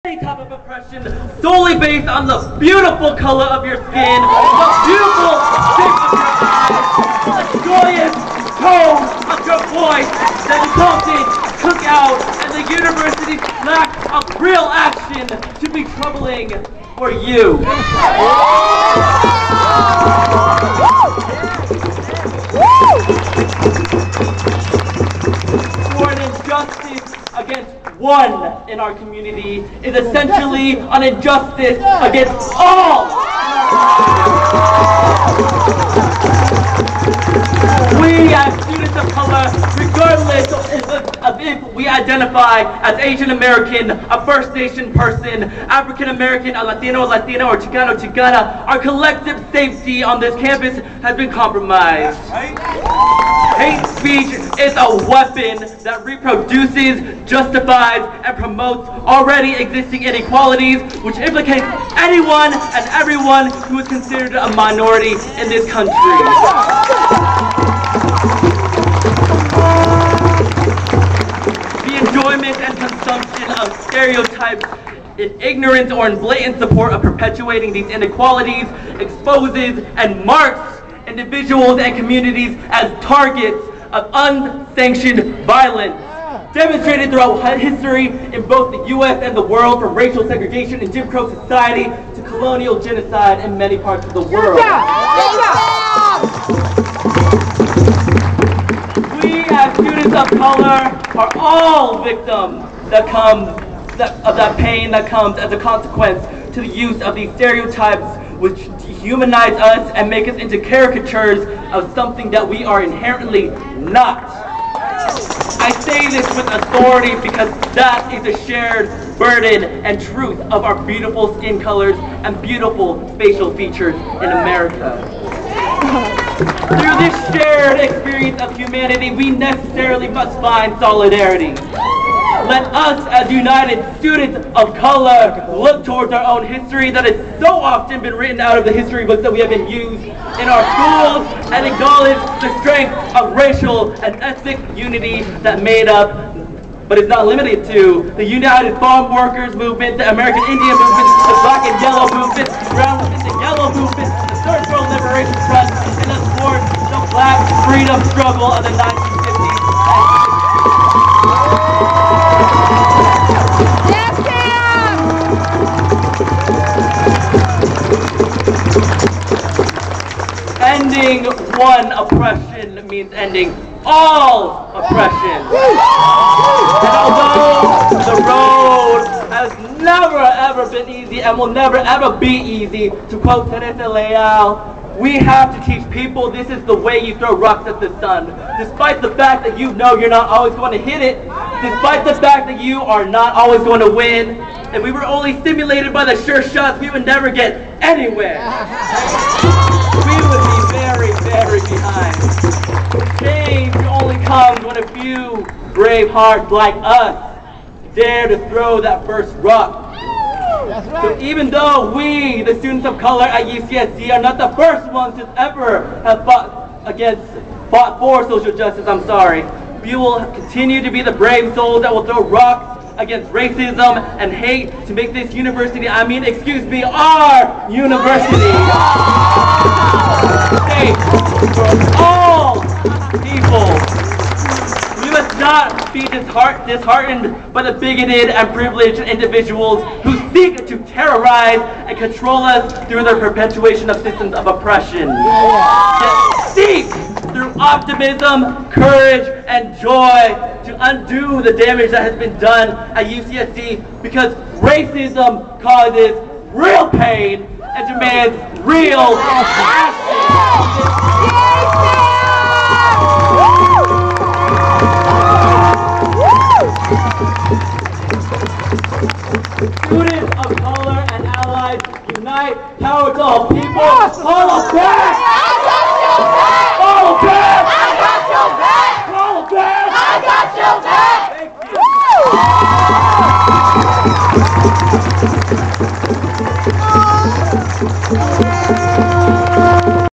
Any type of oppression solely based on the beautiful color of your skin, the beautiful shape of your eyes, the joyous tone of your voice, that the Compton Cookout and the university's lack of real action should be troubling for you. For an injustice against one in our community is essentially an injustice against all. We as students of color, regardless of if we identify as Asian American, a First Nation person, African American, a Latino, Latina, or Chicano, Chicana, our collective safety on this campus has been compromised. Hate speech is a weapon that reproduces, justifies, and promotes already existing inequalities, which implicates anyone and everyone who is considered a minority in this country. The enjoyment and consumption of stereotypes in ignorance or in blatant support of perpetuating these inequalities exposes and marks individuals and communities as targets of unsanctioned violence, demonstrated throughout history in both the U.S. and the world, from racial segregation and Jim Crow society to colonial genocide in many parts of the world. We as students of color are all victims of that pain that comes as a consequence to the use of these stereotypes, which dehumanize us and make us into caricatures of something that we are inherently not. I say this with authority because that is a shared burden and truth of our beautiful skin colors and beautiful facial features in America. Through this shared experience of humanity, we necessarily must find solidarity. Let us, as united students of color, look towards our own history that has so often been written out of the history books that we have been used in our schools, and acknowledge the strength of racial and ethnic unity that made up, but is not limited to, the United Farm Workers Movement, the American Indian Movement, the Black and Yellow Movement, the Brown and the Yellow Movement, the Third World Liberation Front, and of course, the Black freedom struggle of the 1950s. Ending one oppression means ending all oppression. And although the road has never ever been easy and will never ever be easy, to quote Teresa Leal, we have to teach people this is the way you throw rocks at the sun. Despite the fact that you know you're not always going to hit it, despite the fact that you are not always going to win, if we were only stimulated by the sure shots, we would never get anywhere. We would be very, very behind. Change only comes when a few brave hearts like us dare to throw that first rock. That's right. So even though we, the students of color at UCSD, are not the first ones to ever have fought for social justice, we will continue to be the brave souls that will throw rocks against racism and hate to make this university, our university, safe for all people. We must not be disheartened by the bigoted and privileged individuals who seek to terrorize and control us through their perpetuation of systems of oppression. Yet seek through optimism, courage, and joy to undo the damage that has been done at UCSD, because racism causes real pain and demands real action. Students of color and allies, unite, power to all people, follow back!